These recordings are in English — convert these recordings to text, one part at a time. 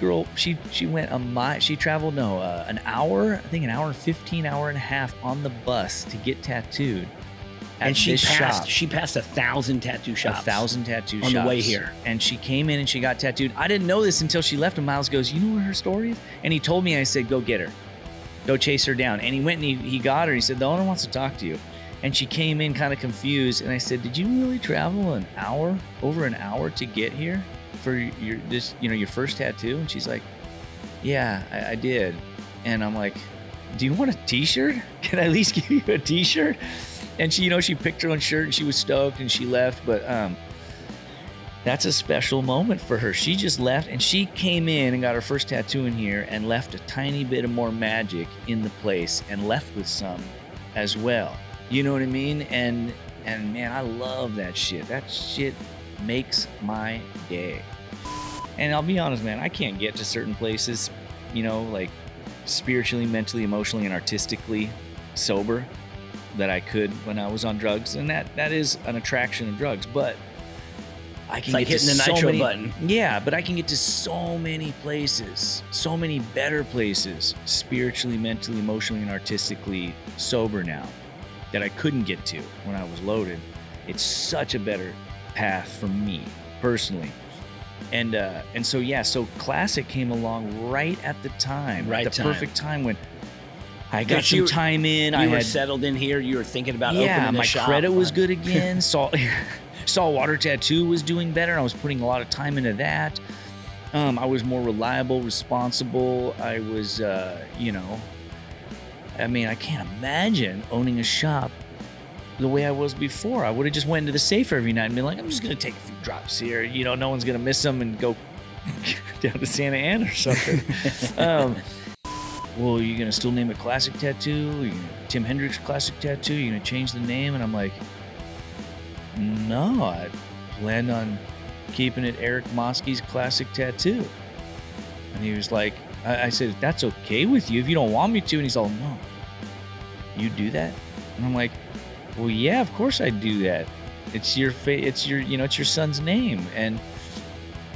girl, she went she traveled an hour, I think an hour and 15, hour and a half on the bus to get tattooed. And she passed 1,000 tattoo shops. 1,000 tattoo shops. On the way here. And she came in and she got tattooed. I didn't know this until she left, and Miles goes, you know what her story is? And he told me, I said, go get her. Go chase her down. And he went and he got her. He said, the owner wants to talk to you. And she came in kind of confused. And I said, did you really travel over an hour to get here for your first tattoo? And she's like, yeah, I did. And I'm like, do you want a t-shirt? Can I at least give you a t-shirt? And she picked her own shirt and she was stoked and she left. But that's a special moment for her. She just left and she came in and got her first tattoo in here and left a tiny bit of more magic in the place and left with some as well. You know what I mean? And man, I love that shit. That shit makes my day. And I'll be honest, man, I can't get to certain places, like spiritually, mentally, emotionally, and artistically sober that I could when I was on drugs. And that is an attraction of drugs, but I can get hitting to the nitro button. Yeah, but I can get to so many places, so many better places, spiritually, mentally, emotionally, and artistically sober now that I couldn't get to when I was loaded. It's such a better path for me personally. And so Classic came along right at the time, perfect time when I got some time in. I had settled in here. You were thinking about opening the shop. My credit was good again. Saltwater Tattoo was doing better. I was putting a lot of time into that. I was more reliable, responsible. I was, I can't imagine owning a shop the way I was before. I would have just went into the safe every night and been like, I'm just going to take a few drops here. No one's going to miss them and go down to Santa Ana or something. Well, you're going to still name it Classic Tattoo? Tim Hendricks Classic Tattoo? You're going to change the name? And I'm like, no, I planned on keeping it Eric Moskey's Classic Tattoo. And he was like, I said, if that's okay with you, if you don't want me to. And he's all, no, you do that? And I'm like, well, yeah, of course I do that. It's your it's your son's name. And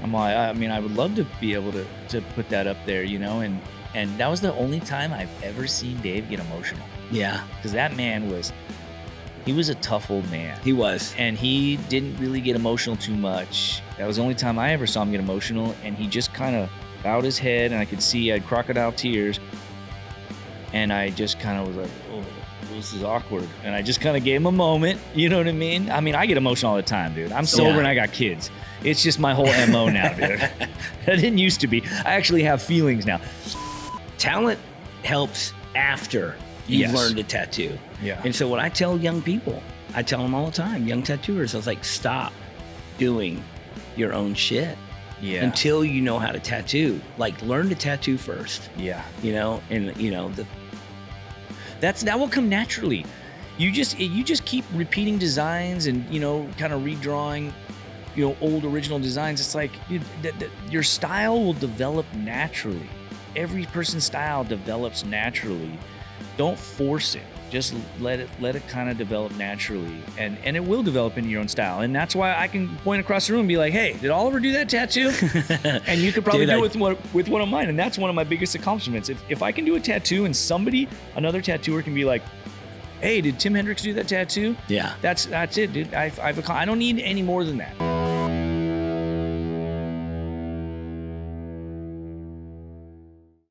I'm like, I would love to be able to put that up there, and that was the only time I've ever seen Dave get emotional. Yeah. Because that man he was a tough old man. He was. And he didn't really get emotional too much. That was the only time I ever saw him get emotional. And he just kind of bowed his head, and I could see he had crocodile tears. And I just kind of was like, oh, this is awkward. And I just kind of gave him a moment. You know what I mean? I get emotional all the time, dude. I'm sober and I got kids. It's just my whole MO now, dude. That didn't used to be. I actually have feelings now. Talent helps after you've learned to tattoo. Yeah. And so what I tell young people, I tell them all the time, young tattooers, I was like, stop doing your own shit until you know how to tattoo. Like, learn to tattoo first. Yeah. That will come naturally. You just keep repeating designs and, kind of redrawing, old original designs. It's like your style will develop naturally. Every person's style develops naturally. Don't force it. Just let it kind of develop naturally, and it will develop into your own style. And that's why I can point across the room and be like, hey, did Oliver do that tattoo? And you could probably do it with one of mine. And that's one of my biggest accomplishments. If I can do a tattoo and another tattooer can be like, hey, did Tim Hendricks do that tattoo? Yeah. That's it, dude. I don't need any more than that.